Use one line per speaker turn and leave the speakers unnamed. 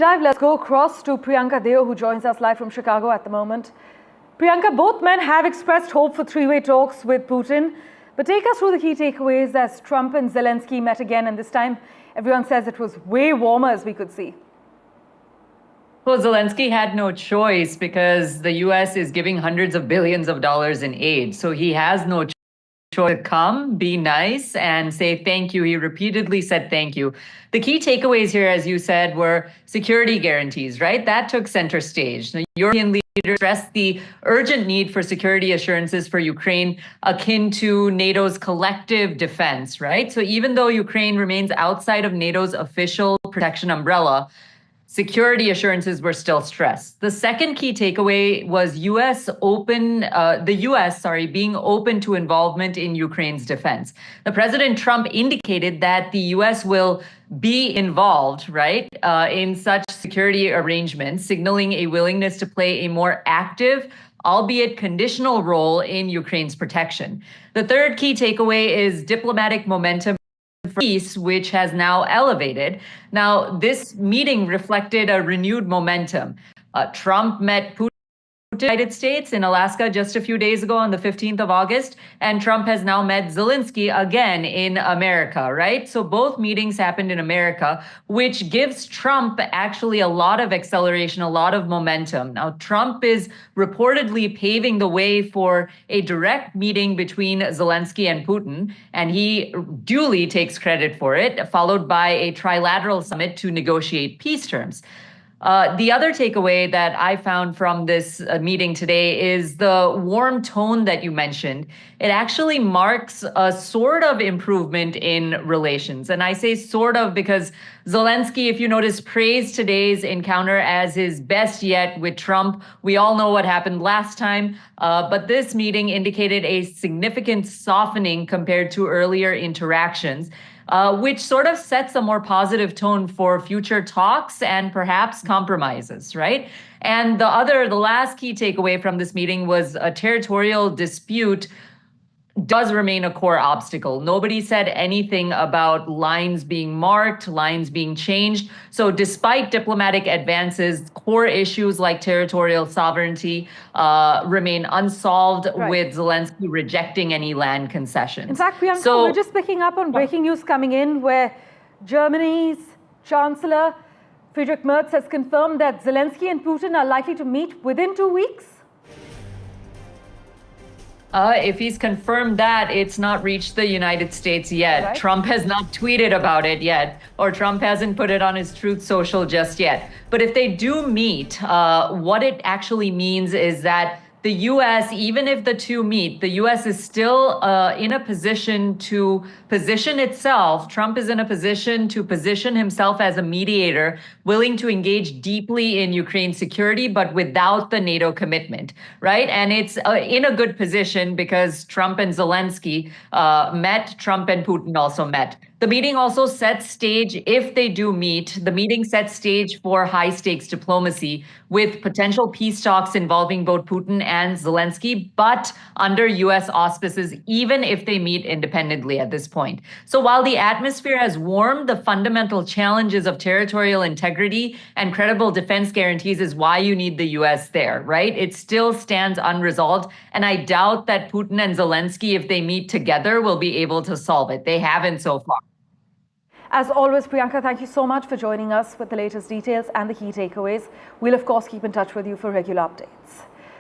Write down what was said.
dive. Let's go across to Priyanka Deo, who joins us live from Chicago at the moment. Priyanka, both men have expressed hope for three-way talks with Putin. But take us through the key takeaways as Trump and Zelensky met again, and this time everyone says it was way warmer, as we could see.
Well, Zelensky had no choice because the U.S. is giving hundreds of billions of dollars in aid. So he has no choice to come, be nice, and say thank you. He repeatedly said thank you. The key takeaways here, as you said, were security guarantees, right? That took center stage. The European leaders stressed the urgent need for security assurances for Ukraine akin to NATO's collective defense, right? So even though Ukraine remains outside of NATO's official protection umbrella, security assurances were still stressed. The second key takeaway was the U.S. being open to involvement in Ukraine's defense. The President Trump indicated that the U.S. will be involved, right, in such security arrangements, signaling a willingness to play a more active, albeit conditional role in Ukraine's protection. The third key takeaway is diplomatic momentum for peace, which has now elevated. Now, this meeting reflected a renewed momentum. Trump met Putin in the United States in Alaska just a few days ago on the 15th of August, and Trump has now met Zelensky again in America, right? So both meetings happened in America, which gives Trump actually a lot of acceleration, a lot of momentum. Now, Trump is reportedly paving the way for a direct meeting between Zelensky and Putin, and he duly takes credit for it, followed by a trilateral summit to negotiate peace terms. The other takeaway that I found from this meeting today is the warm tone that you mentioned. It actually marks a sort of improvement in relations. And I say sort of because Zelensky, if you notice, praised today's encounter as his best yet with Trump. We all know what happened last time, but this meeting indicated a significant softening compared to earlier interactions. Which sort of sets a more positive tone for future talks and perhaps compromises, right? And the last key takeaway from this meeting was a territorial dispute does remain a core obstacle. Nobody said anything about lines being marked, lines being changed. So despite diplomatic advances, core issues like territorial sovereignty remain unsolved, right, with Zelensky rejecting any land concessions.
In fact, Priyanka, we're just picking up on breaking news coming in where Germany's Chancellor Friedrich Merz has confirmed that Zelensky and Putin are likely to meet within 2 weeks.
If he's confirmed that, it's not reached the United States yet. Right. Trump has not tweeted about it yet, or Trump hasn't put it on his Truth Social just yet. But if they do meet, what it actually means is that the U.S., even if the two meet, the U.S. is still in a position to position itself. Trump is in a position to position himself as a mediator, willing to engage deeply in Ukraine's security, but without the NATO commitment, right? And it's in a good position because Trump and Zelensky met, Trump and Putin also met. The meeting also sets stage, if they do meet, the meeting sets stage for high-stakes diplomacy with potential peace talks involving both Putin and Zelensky, but under U.S. auspices, even if they meet independently at this point. So while the atmosphere has warmed, the fundamental challenges of territorial integrity and credible defense guarantees is why you need the U.S. there, right? It still stands unresolved, and I doubt that Putin and Zelensky, if they meet together, will be able to solve it. They haven't so far.
As always, Priyanka, thank you so much for joining us with the latest details and the key takeaways. We'll, of course, keep in touch with you for regular updates.